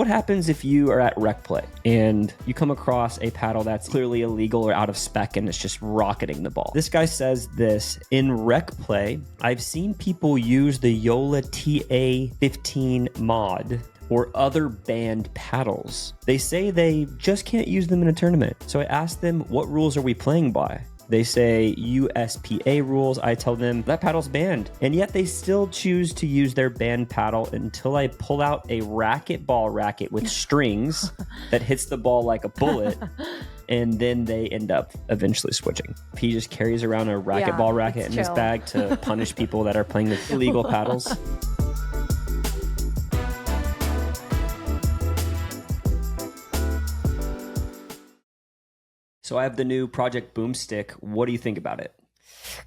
What happens if you are at rec play and you come across a paddle that's clearly illegal or out of spec and it's just rocketing the ball? This guy says this: in rec play, I've seen people use the Yola TA15 mod or other banned paddles. They say they just can't use them in a tournament. So I asked them, what rules are we playing by? They say USPA rules. I tell them that paddle's banned. And yet they still choose to use their banned paddle until I pull out a racquetball racket with strings that hits the ball like a bullet. And then they end up eventually switching. He just carries around a racquetball racket in his bag to punish people that are playing with illegal paddles. So I have the new Project Boomstick. What do you think about it?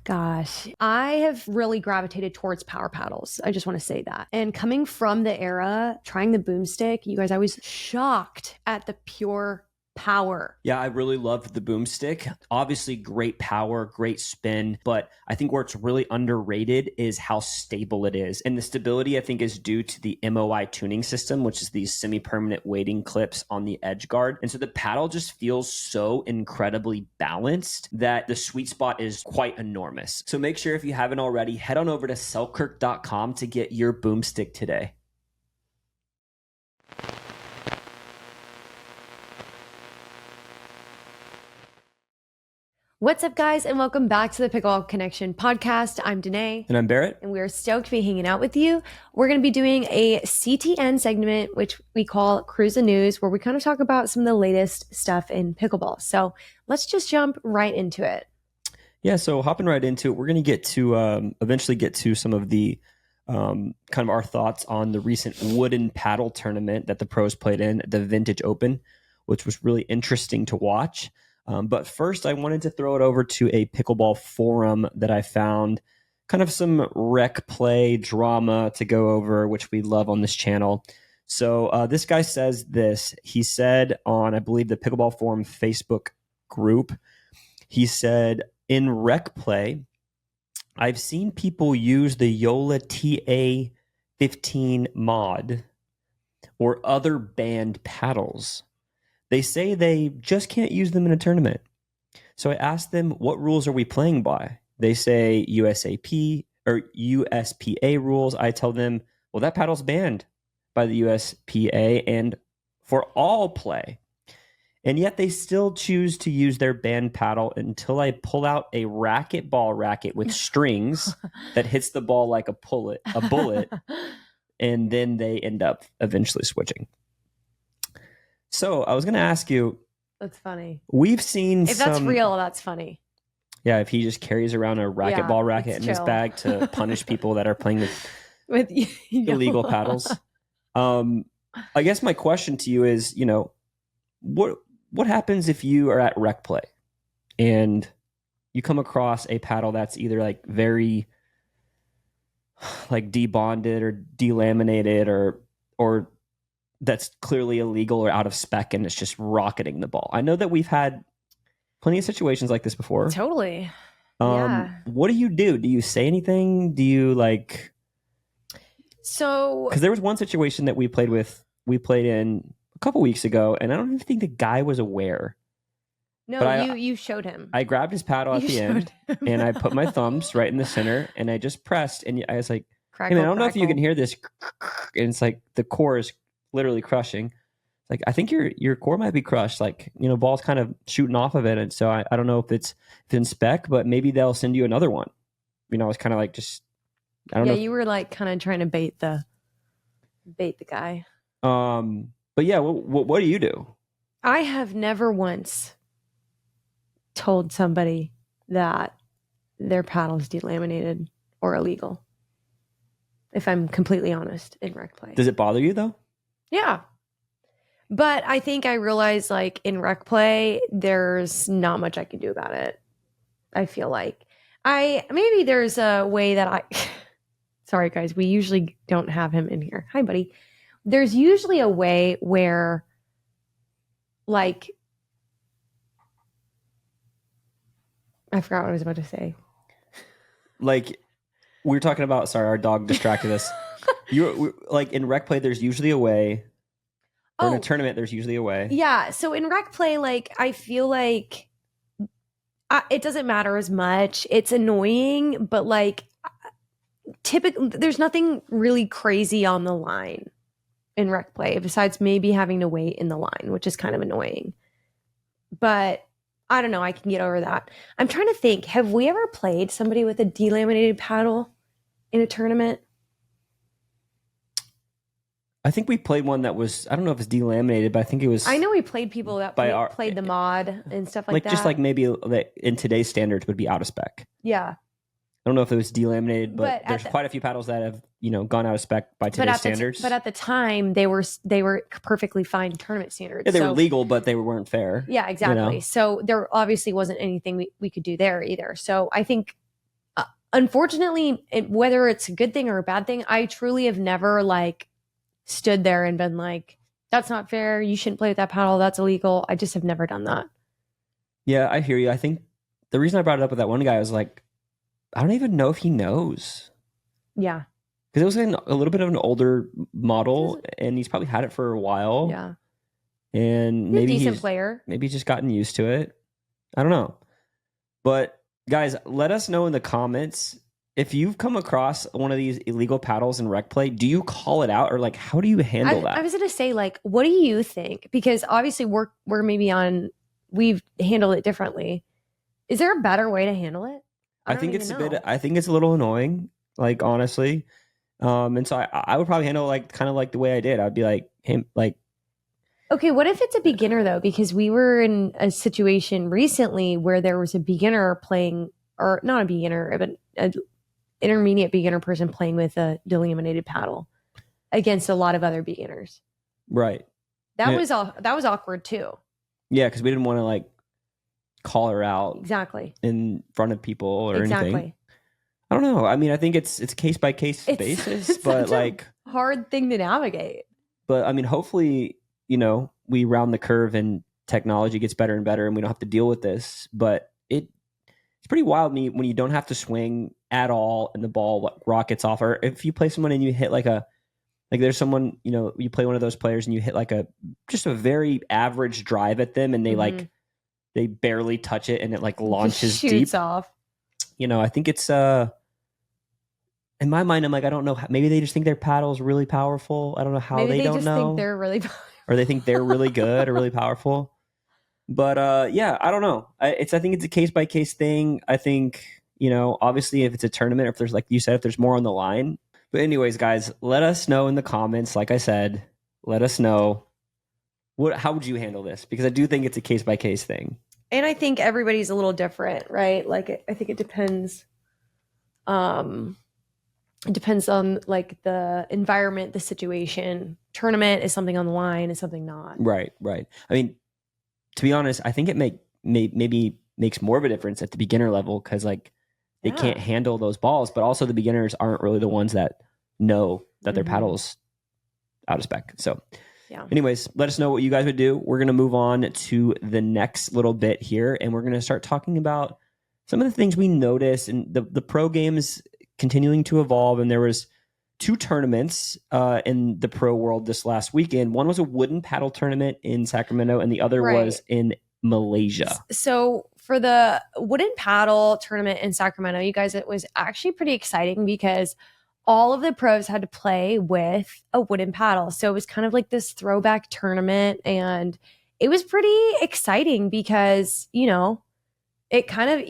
Gosh, I have really gravitated towards power paddles. I just want to say that. And coming from the era, trying the Boomstick, you guys, I was shocked at the pure power. Yeah, I really loved the Boomstick. Obviously, great power, great spin, but I think where it's really underrated is how stable it is. And the stability, I think, is due to the MOI tuning system, which is these semi-permanent weighting clips on the edge guard. And so the paddle just feels so incredibly balanced that the sweet spot is quite enormous. So make sure, if you haven't already, head on over to Selkirk.com to get your Boomstick today. What's up, guys, and welcome back to the Pickleball Connection Podcast. I'm Danae. And I'm Barrett. And we're stoked to be hanging out with you. We're going to be doing a CTN segment, which we call Cruise the News, where we kind of talk about some of the latest stuff in pickleball. So let's just jump right into it. Yeah, so hopping right into it, we're going to get to eventually get to some of the kind of our thoughts on the recent wooden paddle tournament that the pros played in, the Vintage Open, which was really interesting to watch. But first, I wanted to throw it over to a pickleball forum that I found, kind of some rec play drama to go over, which we love on this channel. So this guy says this. He said on, I believe, the Pickleball Forum Facebook group, he said, in rec play, I've seen people use the Yola TA15 mod or other banned paddles. They say they just can't use them in a tournament. So I asked them, what rules are we playing by? They say USAP or USPA rules. I tell them, well, that paddle's banned by the USPA and for all play. And yet they still choose to use their banned paddle until I pull out a racquetball racket with strings that hits the ball like a bullet. And then they end up eventually switching. So I was going to ask you. That's funny. We've seen if that's real, that's funny. Yeah, if he just carries around a racquetball racket in his bag to punish people that are playing with illegal paddles. I guess my question to you is, what happens if you are at rec play and you come across a paddle that's either like very like debonded or delaminated or that's clearly illegal or out of spec and it's just rocketing the ball? I know that we've had plenty of situations like this before. Totally. Yeah. What do? Do you say anything? Do you So, because there was one situation that we played in a couple weeks ago, and I don't even think the guy was aware. No, you showed him. I grabbed his paddle at the end and I put my thumbs right in the center and I just pressed, and I was like, crackle, hey man, I don't know if you can hear this. And it's like the core is literally crushing. Like, I think your core might be crushed. Like, ball's kind of shooting off of it. And so I don't know if it's in spec, but maybe they'll send you another one. I was kind of like, I don't know. Yeah, you were like kind of trying to bait the guy. But yeah, what do you do? I have never once told somebody that their paddle is delaminated or illegal. If I'm completely honest, in rec play. Does it bother you though? Yeah. But I think I realized, like, in rec play, there's not much I can do about it. I feel like maybe there's a way that sorry guys, we usually don't have him in here. Hi, buddy. There's usually a way where, like, I forgot what I was about to say. Like, we were talking about, sorry, our dog distracted us. Like in rec play, there's usually a way. Or in a tournament, there's usually a way. Yeah. So in rec play, like, I feel like it doesn't matter as much. It's annoying, but like, typically, there's nothing really crazy on the line in rec play besides maybe having to wait in the line, which is kind of annoying. But I don't know. I can get over that. I'm trying to think. Have we ever played somebody with a delaminated paddle in a tournament? I think we played one that was, I don't know if it's delaminated, but I think it was. I know we played people that played the mod and stuff like that. Just like maybe that in today's standards would be out of spec. Yeah. I don't know if it was delaminated, but there's quite a few paddles that have, gone out of spec by today's standards. But at the time, they were perfectly fine tournament standards. Yeah, they were legal, but they weren't fair. Yeah, exactly. So there obviously wasn't anything we could do there either. So I think, unfortunately, whether it's a good thing or a bad thing, I truly have never like stood there and been like, that's not fair. You shouldn't play with that paddle. That's illegal. I just have never done that. Yeah, I hear you. I think the reason I brought it up with that one guy was like, I don't even know if he knows. Yeah. Because it was a little bit of an older model, and he's probably had it for a while. Yeah. And he's maybe a decent player. Maybe he's just gotten used to it. I don't know. But guys, let us know in the comments if you've come across one of these illegal paddles in rec play. Do you call it out, or like how do you handle that? I was going to say, like, what do you think? Because obviously we're maybe we've handled it differently. Is there a better way to handle it? I think it's I think it's a little annoying, like, honestly. And so I would probably handle it kind of the way I did. I'd be like, hey, like, okay, what if it's a beginner though? Because we were in a situation recently where there was a beginner playing, or not a beginner, but an intermediate beginner person playing with a delaminated paddle against a lot of other beginners. Right. That was awkward too. Yeah, because we didn't want to like call her out exactly in front of people or anything. I don't know. I mean, I think it's case by case basis, but like hard thing to navigate. But I mean, hopefully, we round the curve and technology gets better and better, and we don't have to deal with this. But it's pretty wild when you don't have to swing at all and the ball rockets off, or if you play someone and you hit there's someone, you play one of those players and you hit just a very average drive at them, and they they barely touch it and it launches shoots off. I think it's in my mind, I'm like, I don't know. Maybe they just think their paddle is really powerful. I don't know how. Maybe they don't know. Think they're really or they think they're really good or really powerful. But yeah, I don't know. I think it's a case by case thing. I think, obviously if it's a tournament, or if there's, like you said, if there's more on the line. But anyways, guys, let us know in the comments. Like I said, let us know how would you handle this? Because I do think it's a case by case thing. And I think everybody's a little different, right? Like, I think it depends. It depends on the environment, the situation. Tournament is something on the line, is something not. Right. I mean, to be honest, I think it maybe makes more of a difference at the beginner level, because they can't handle those balls, but also the beginners aren't really the ones that know that their paddle's out of spec. So anyways, let us know what you guys would do. We're going to move on to the next little bit here, and we're going to start talking about some of the things we notice, and the pro games continuing to evolve. And there was 2 tournaments in the pro world this last weekend. One was a wooden paddle tournament in Sacramento, and the other was in Malaysia. So for the wooden paddle tournament in Sacramento, you guys, it was actually pretty exciting because all of the pros had to play with a wooden paddle. So it was kind of like this throwback tournament, and it was pretty exciting because, it kind of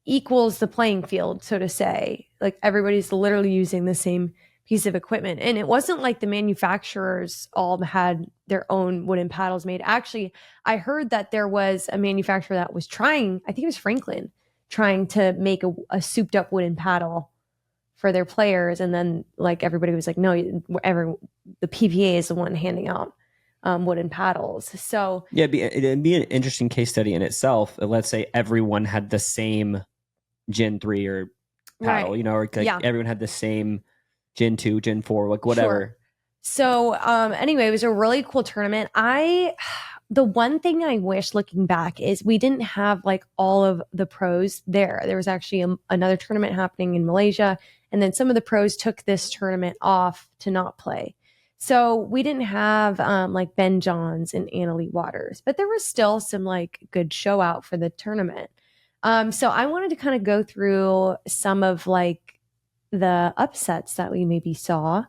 equals the playing field, so to say. Like, everybody's literally using the same piece of equipment. And it wasn't like the manufacturers all had their own wooden paddles made. Actually, I heard that there was a manufacturer that was trying, I think it was Franklin, trying to make a souped up wooden paddle for their players. And then everybody was like, no, the PPA is the one handing out wooden paddles. So yeah, it'd be an interesting case study in itself. Let's say everyone had the same Gen 3 or paddle, or everyone had the same Gen 2, Gen 4, whatever. Sure. So anyway, it was a really cool tournament. The one thing I wish looking back is we didn't have all of the pros there. There was actually another tournament happening in Malaysia, and then some of the pros took this tournament off to not play. So we didn't have like Ben Johns and Annalie Waters, but there was still some like good show out for the tournament. So I wanted to kind of go through some of like the upsets that we maybe saw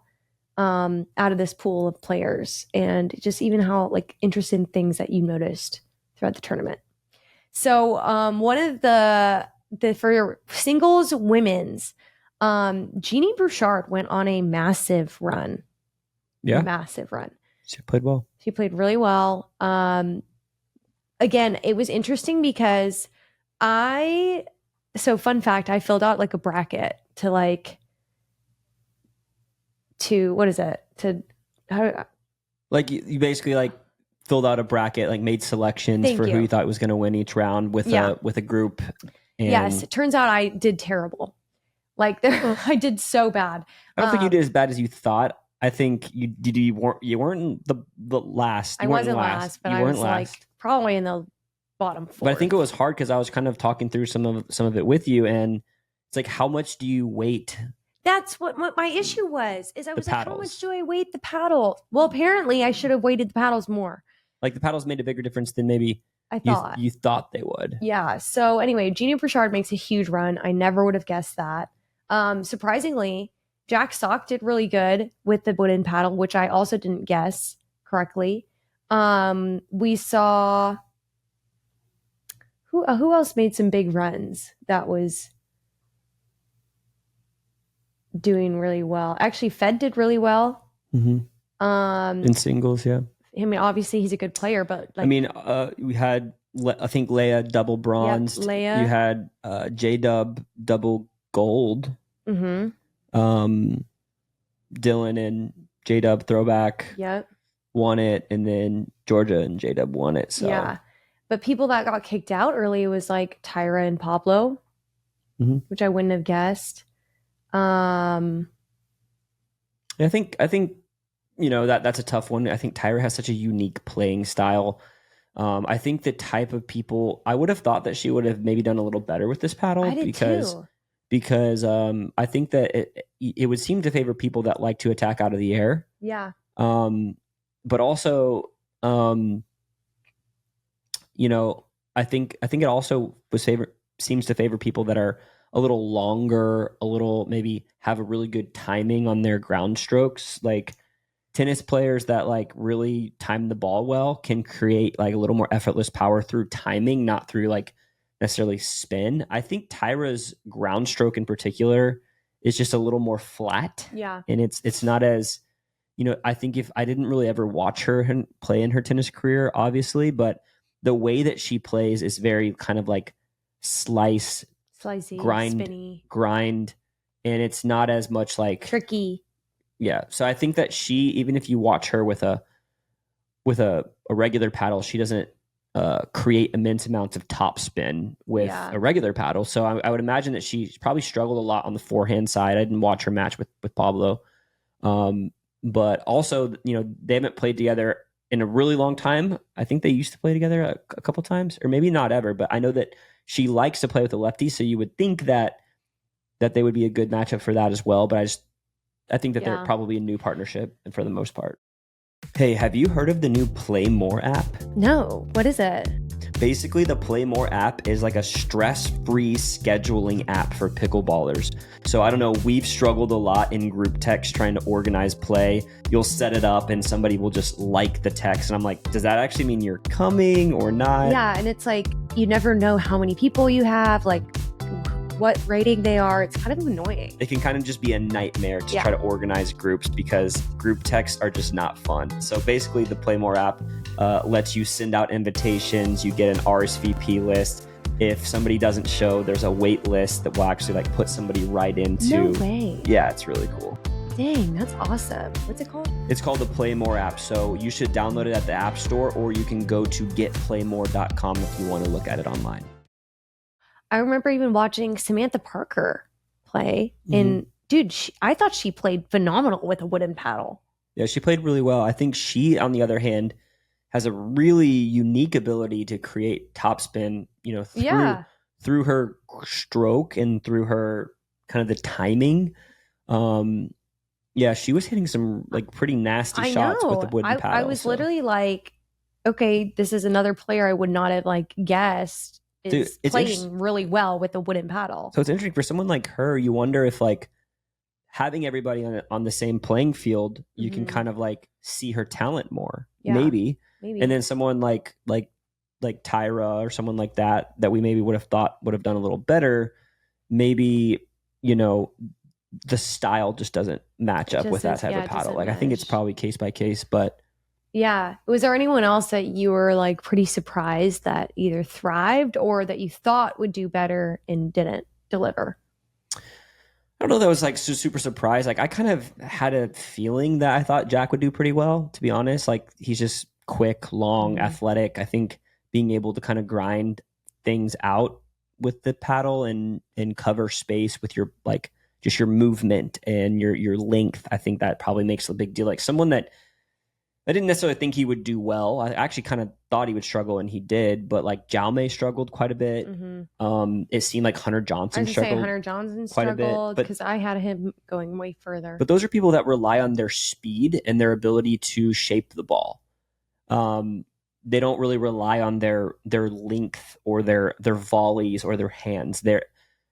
out of this pool of players, and just even how like interesting things that you noticed throughout the tournament. So one of the for your singles women's, Jeannie Bouchard went on a massive run. Yeah. Massive run. She played well. She played really well. Again, it was interesting because fun fact, I filled out like a bracket what is it? Like you basically like filled out a bracket, like made selections for who you thought was going to win each round with a group. And yes, it turns out I did terrible. Like I did so bad. I don't think you did as bad as you thought. I think you weren't the last. I wasn't last, but I was like probably in the bottom four. But I think it was hard because I was kind of talking through some of it with you, and it's like, how much do you weight? That's what my issue was. Is I was like, how much do I weight the paddle? Well, apparently I should have weighted the paddles more. Like the paddles made a bigger difference than maybe I thought. You thought they would. Yeah. So anyway, Jeannie Bouchard makes a huge run. I never would have guessed that. Surprisingly, Jack Stock did really good with the wooden paddle, which I also didn't guess correctly. We saw who else made some big runs that was doing really well. Actually, Fed did really well. Mm-hmm. In singles, yeah. I mean, obviously he's a good player, but like, I mean, we had I think Leia double bronzed. Yep, Leia. You had J-Dub double gold. Mm-hmm. Dylan and J-Dub throwback. Yep. Won it, and then Georgia and J-Dub won it. So yeah, but people that got kicked out early was like Tyra and Pablo, which I wouldn't have guessed. I think that's a tough one. I think Tyra has such a unique playing style. I think the type of people I would have thought that she would have maybe done a little better with this paddle. I did because I think that it would seem to favor people that like to attack out of the air. Yeah. But also, I think it also seems to favor people that are a little longer, a little maybe have a really good timing on their ground strokes. Like tennis players that like really time the ball well can create like a little more effortless power through timing, not through like necessarily spin. I think Tyra's ground stroke in particular is just a little more flat. Yeah. And it's not as, I think if I didn't really ever watch her play in her tennis career, obviously, but the way that she plays is very kind of like slicey, grind, and it's not as much like tricky. Yeah. So I think that she, even if you watch her with a regular paddle, she doesn't create immense amounts of top spin with a regular paddle. So I would imagine that she probably struggled a lot on the forehand side. I didn't watch her match with Pablo. But also, they haven't played together in a really long time. I think they used to play together a couple times, or maybe not ever, but I know that she likes to play with a lefty. So you would think that they would be a good matchup for that as well. But I think that they're probably a new partnership, and for the most part. Hey, have you heard of the new Play More app? No. What is it? Basically, the Play More app is like a stress-free scheduling app for pickleballers. So I don't know, we've struggled a lot in group text trying to organize play. You'll set it up and somebody will just like the text. And I'm like, does that actually mean you're coming or not? Yeah, and it's like, you never know how many people you have, like what rating they are. It's kind of annoying. It can kind of just be a nightmare to try to organize groups because group texts are just not fun. So basically the Play More app lets you send out invitations. You get an RSVP list. If somebody doesn't show, there's a wait list that will actually like put somebody right into. No way. Yeah, it's really cool. Dang, that's awesome. What's it called? It's called the Play More app. So you should download it at the App Store, or you can go to getplaymore.com if you want to look at it online. I remember even watching Samantha Parker play. And dude, I thought she played phenomenal with a wooden paddle. Yeah, she played really well. I think she, on the other hand, has a really unique ability to create topspin, through her stroke and through her kind of the timing. Yeah, she was hitting some like pretty nasty I shots with the know. wooden paddle. I was so. literally like, okay, this is another player I would not have like guessed Dude, is it's playing really well with a wooden paddle. So it's interesting for someone like her. You wonder if like having everybody on the same playing field, you can kind of like see her talent more, Yeah, maybe. maybe. And then someone like Tyra or someone like that we maybe would have thought would have done a little better. Maybe, you know, the style just doesn't match up with that type of paddle. Like I think it's probably case by case, but yeah. Was there anyone else that you were like pretty surprised that either thrived or that you thought would do better and didn't deliver? I don't know that I was like super surprised. Like I kind of had a feeling that I thought Jack would do pretty well, to be honest. Like he's just quick, long, athletic. I think being able to kind of grind things out with the paddle and cover space with your like just your movement and your length, I think that probably makes a big deal. Like someone that I didn't necessarily think he would do well. I actually kind of thought he would struggle, and he did. But like Jaume struggled quite a bit. It seemed like Hunter Johnson struggled. Hunter Johnson quite a bit because I had him going way further. But those are people that rely on their speed and their ability to shape the ball. They don't really rely on their length or their volleys or their hands. They're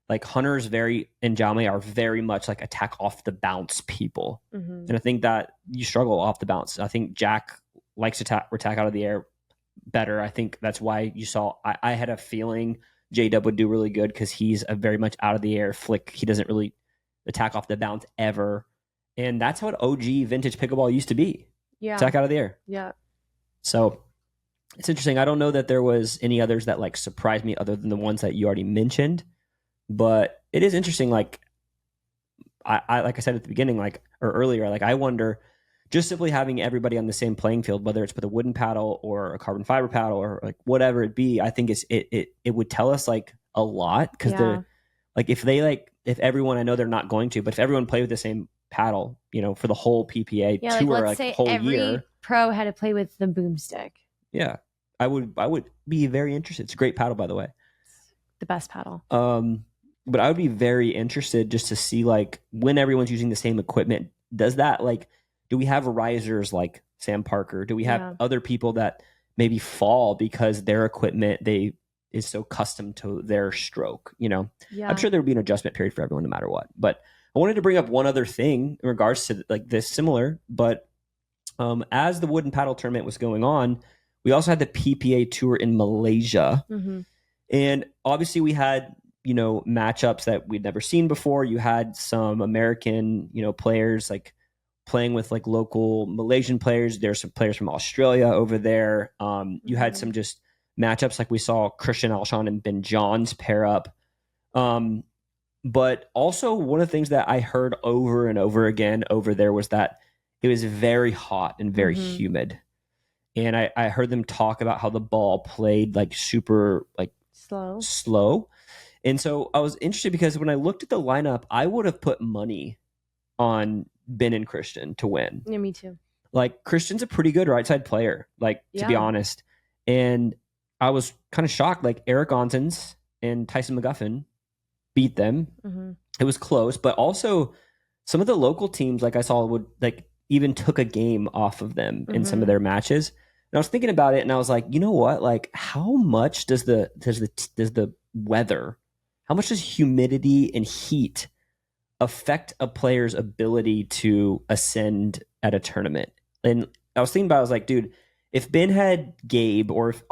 like Hunter's and Jaume are very much like attack off the bounce people. And I think that you struggle off the bounce. I think Jack likes to attack out of the air better. I think that's why you saw, I had a feeling J-Dub would do really good because he's a very much out of the air flick. He doesn't really attack off the bounce ever. And that's how an OG vintage pickleball used to be. Yeah. Attack out of the air. Yeah. So it's interesting. I don't know that there was any others that like surprised me other than the ones that you already mentioned. But it is interesting, like I like I said at the beginning, like or earlier, like I wonder, just simply having everybody on the same playing field, whether it's with a wooden paddle or a carbon fiber paddle or like whatever it be, I think it would tell us like a lot because they're like if everyone, I know they're not going to, but if everyone played with the same paddle, you know, for the whole PPA tour, let's like say whole every year, pro had to play with the boomstick. Yeah, I would be very interested. It's a great paddle, by the way. It's the best paddle. But I would be very interested just to see like when everyone's using the same equipment, does that like, do we have risers like Sam Parker? Do we have other people that maybe fall because their equipment is so custom to their stroke? You know, I'm sure there would be an adjustment period for everyone no matter what. But I wanted to bring up one other thing in regards to like this similar, but as the wooden paddle tournament was going on, we also had the PPA tour in Malaysia. And obviously we had, you know, matchups that we'd never seen before. You had some American, you know, players like playing with like local Malaysian players. There's some players from Australia over there. You had some just matchups like we saw Christian Alshon and Ben Johns pair up. But also one of the things that I heard over and over again over there was that it was very hot and very humid. And I heard them talk about how the ball played like super like slow. And so I was interested because when I looked at the lineup, I would have put money on Ben and Christian to win. Yeah, me too. Like Christian's a pretty good right side player, like to be honest. And I was kind of shocked. Like Eric Onsens and Tyson McGuffin beat them. It was close, but also some of the local teams, like I saw, would like even took a game off of them in some of their matches. And I was thinking about it, and I was like, you know what? Like, how much does the weather? How much does humidity and heat affect a player's ability to ascend at a tournament? And I was thinking about it, I was like, dude, if Ben had Gabe, or if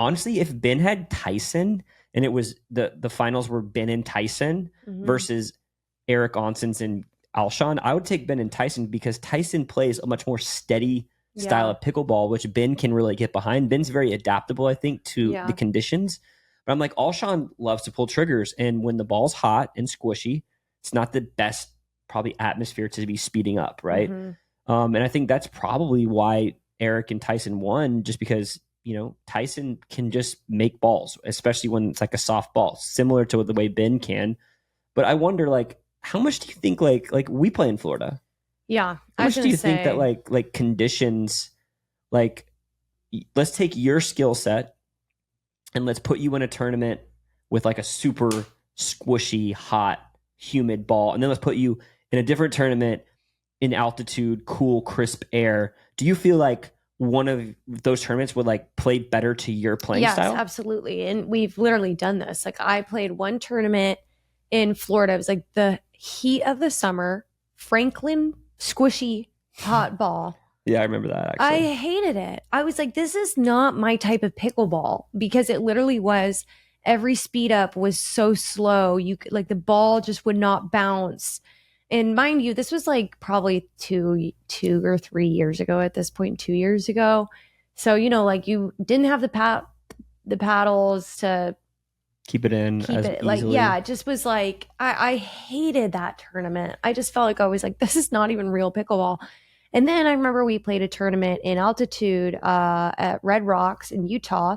Ben had Tyson, and it was the finals were Ben and Tyson versus Eric Onsens and Alshon, I would take Ben and Tyson because Tyson plays a much more steady style of pickleball, which Ben can really get behind. Ben's very adaptable, I think, to the conditions. But I'm like, Alshon loves to pull triggers, and when the ball's hot and squishy, it's not the best probably atmosphere to be speeding up, right? And I think that's probably why Eric and Tyson won, just because, you know, Tyson can just make balls, especially when it's like a soft ball, similar to the way Ben can. But I wonder, like, how much do you think, like we play in Florida? Yeah. How much do you think that like conditions, like, let's take your skill set and let's put you in a tournament with like a super squishy, hot, humid ball. And then let's put you in a different tournament in altitude, cool, crisp air. Do you feel like one of those tournaments would like play better to your playing style? Yes, absolutely. And we've literally done this. Like I played one tournament in Florida. It was like the heat of the summer, Franklin squishy hot ball. Yeah, I remember that actually. I hated it. I was like, this is not my type of pickleball, because it literally was, every speed up was so slow. You could, like, the ball just would not bounce. And mind you, this was like probably two or 3 years ago at this point, 2 years ago. So, you know, like you didn't have the paddles to keep it in keep as it. Like, easily. yeah, it just was like, I hated that tournament. I just felt like I was like, this is not even real pickleball. And then I remember we played a tournament in altitude at Red Rocks in Utah,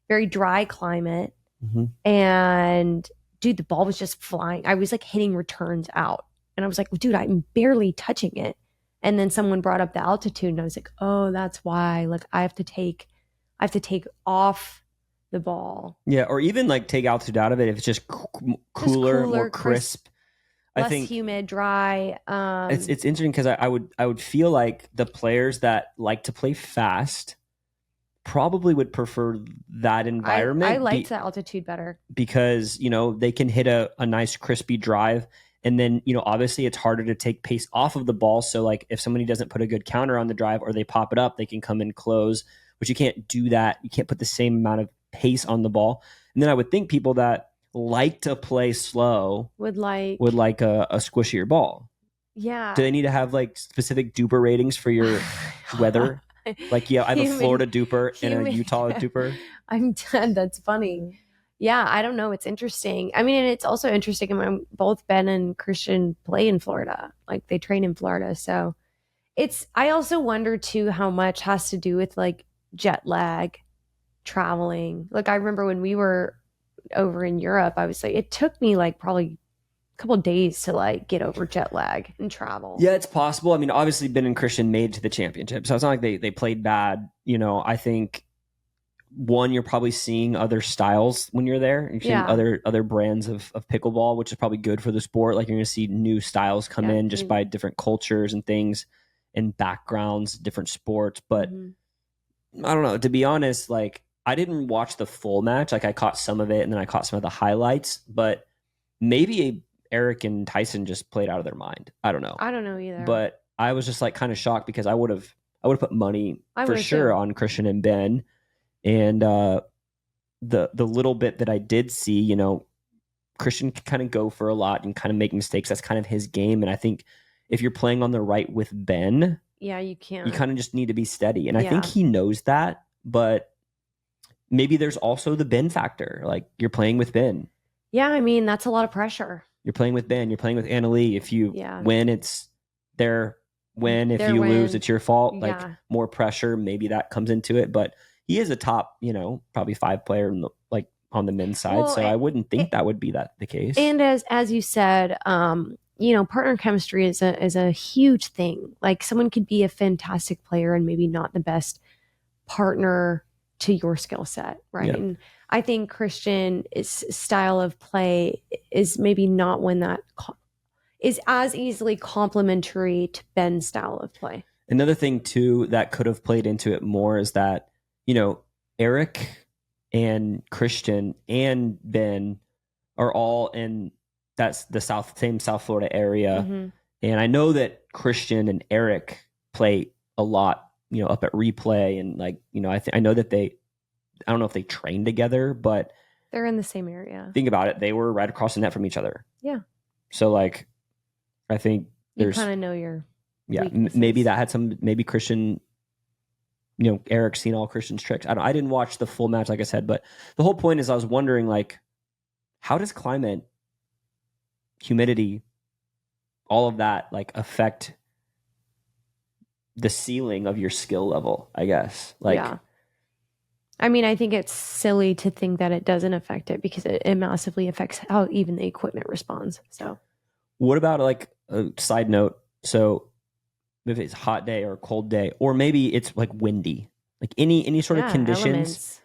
very dry climate. Mm-hmm. And dude, the ball was just flying. I was like hitting returns out. And I was like, dude, I'm barely touching it. And then someone brought up the altitude, and I was like, oh, that's why. Like I have to take off the ball. Yeah, or even like take altitude out of it if it's just cooler, more crisp. Less I think humid, dry. It's interesting because I would feel like the players that like to play fast probably would prefer that environment. I liked the altitude better because, you know, they can hit a nice crispy drive, and then, you know, obviously it's harder to take pace off of the ball. So like if somebody doesn't put a good counter on the drive or they pop it up, they can come and close, which you can't do that. You can't put the same amount of pace on the ball. And then I would think people that like to play slow would like a squishier ball. Yeah. Do they need to have like specific duper ratings for your weather? Like, yeah, I have a Florida duper and a Utah duper. I'm done. That's funny. Yeah, I don't know. It's interesting. I mean, and it's also interesting. I mean, both Ben and Christian play in Florida. Like they train in Florida. So I also wonder too how much has to do with like jet lag, traveling. Like I remember when we were over in Europe, I was like, it took me like probably a couple of days to like get over jet lag and travel. Yeah, it's possible. I mean, obviously Ben and Christian made it to the championship, so it's not like they played bad. You know, I think one, you're probably seeing other styles when you're there. You're seeing other brands of pickleball, which is probably good for the sport. Like you're going to see new styles come in just by different cultures and things and backgrounds, different sports. But I don't know, to be honest, like I didn't watch the full match. Like I caught some of it and then I caught some of the highlights, but maybe Eric and Tyson just played out of their mind. I don't know. I don't know either. But I was just like kind of shocked because I would have put money for sure on Christian and Ben. And the little bit that I did see, you know, Christian can kind of go for a lot and kind of make mistakes. That's kind of his game. And I think if you're playing on the right with Ben, yeah, you can't. You kind of just need to be steady. And I think he knows that, but maybe there's also the Ben factor. Like you're playing with Ben. Yeah, I mean, that's a lot of pressure. You're playing with Ben. You're playing with Annalie. If you win, it's their win. If you lose, it's your fault. Like more pressure. Maybe that comes into it. But he is a top, you know, probably 5 player in the, like on the men's side. Well, so I wouldn't think that would be the case. And as you said, you know, partner chemistry is a huge thing. Like someone could be a fantastic player and maybe not the best partner to your skill set, right? Yeah. And I think Christian's style of play is maybe not one that is as easily complementary to Ben's style of play. Another thing too that could have played into it more is that, you know, Eric and Christian and Ben are all in the same South Florida area. Mm-hmm. And I know that Christian and Eric play a lot, you know, up at Replay. And like, you know, I know that I don't know if they train together, but they're in the same area. Think about it. They were right across the net from each other. Yeah. So like, I think you kind of know your maybe that had maybe Christian, you know, Eric's seen all Christian's tricks. I didn't watch the full match, like I said, but the whole point is I was wondering, like, how does climate, humidity, all of that, like, affect the ceiling of your skill level, I guess? Like, yeah. I mean, I think it's silly to think that it doesn't affect it because it massively affects how even the equipment responds. So what about like a side note? So if it's a hot day or a cold day, or maybe it's like windy, like any sort of conditions, elements.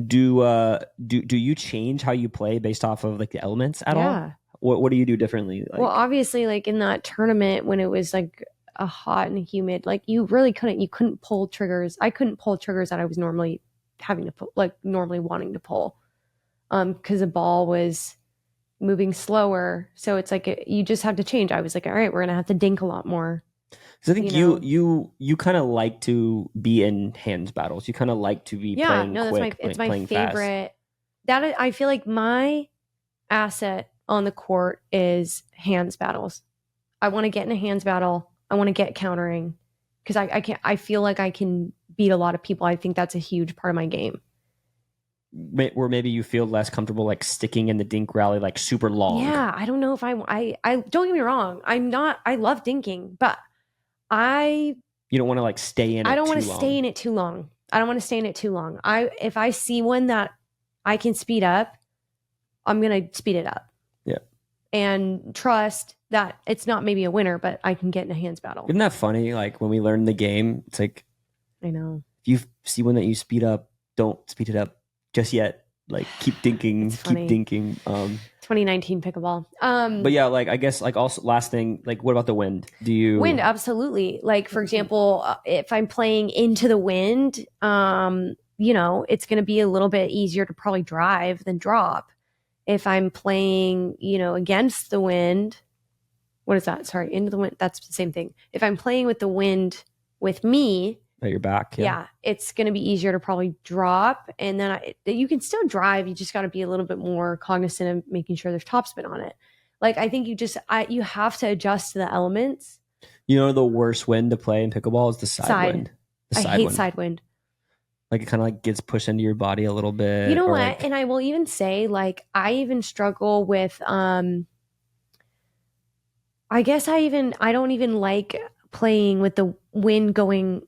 Do you change how you play based off of like the elements at all? What do you do differently? Like, well, obviously, like in that tournament when it was like a hot and humid, like you couldn't pull triggers. I couldn't pull triggers that I was normally having to pull, like normally wanting to pull, because the ball was moving slower. So it's like you just have to change. I was like, all right, we're gonna have to dink a lot more. Because I think you kind of like to be in hands battles. You kind of like to be playing quick. It's my playing favorite. Fast. That I feel like my asset on the court is hands battles. I want to get in a hands battle. I want to get countering because I feel like I can beat a lot of people. I think that's a huge part of my game. Where maybe you feel less comfortable like sticking in the dink rally like super long. Yeah, I don't know if I don't get me wrong. I love dinking, but you don't want to like stay in it. I don't want to stay in it too long. If I see one that I can speed up, I'm going to speed it up. Yeah. And trust that it's not maybe a winner, but I can get in a hands battle. Isn't that funny? Like when we learn the game, it's like, I know. If you see one that you speed up, don't speed it up just yet. Like keep dinking, keep dinking. 2019 pickleball. But yeah, like I guess like also last thing, like what about the wind? Wind? Absolutely. Like for example, if I'm playing into the wind, it's going to be a little bit easier to probably drive than drop. If I'm playing, against the wind, what is that? Sorry, into the wind. That's the same thing. If I'm playing with the wind with me, at your back, yeah, it's going to be easier to probably drop. And then you can still drive. You just got to be a little bit more cognizant of making sure there's topspin on it. Like I think you have to adjust to the elements. The worst wind to play in pickleball is the side wind. I hate side wind. Like it kind of like gets pushed into your body a little bit. You know what? Like, and I will even say, like, I even struggle with. I guess I don't even like playing with the wind going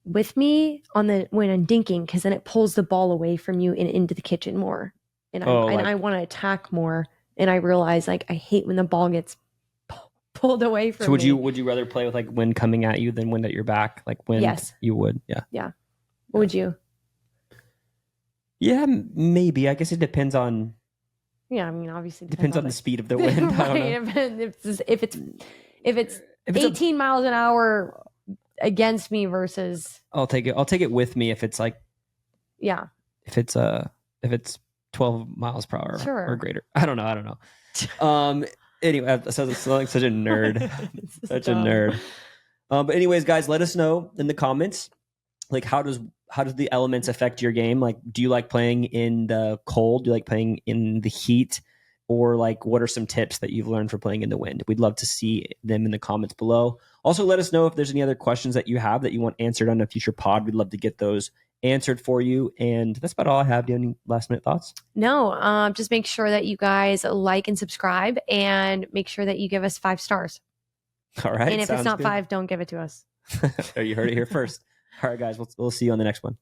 with me when I'm dinking, because then it pulls the ball away from you and into the kitchen more. And I want to attack more. And I realize like I hate when the ball gets pulled away from me. So would you rather play with like wind coming at you than wind at your back? Like wind? Yes. You would. Yeah. Yeah. What would you? Yeah, maybe. I guess it depends on. Yeah, I mean, obviously depends on the speed of the wind. Right. If it's 18 miles an hour against me versus. I'll take it with me if it's like. Yeah. If it's 12 miles per hour or greater. I don't know. Anyway, I sound like such a nerd. Such a nerd. But anyways, guys, let us know in the comments. Like how does the elements affect your game? Like, do you like playing in the cold? Do you like playing in the heat? Or like, what are some tips that you've learned for playing in the wind? We'd love to see them in the comments below. Also, let us know if there's any other questions that you have that you want answered on a future pod. We'd love to get those answered for you. And that's about all I have. Do you have any last minute thoughts? No, just make sure that you guys like and subscribe and make sure that you give us 5 stars. All right. And if it's not good. 5, don't give it to us. You heard it here first. All right, guys, we'll see you on the next one.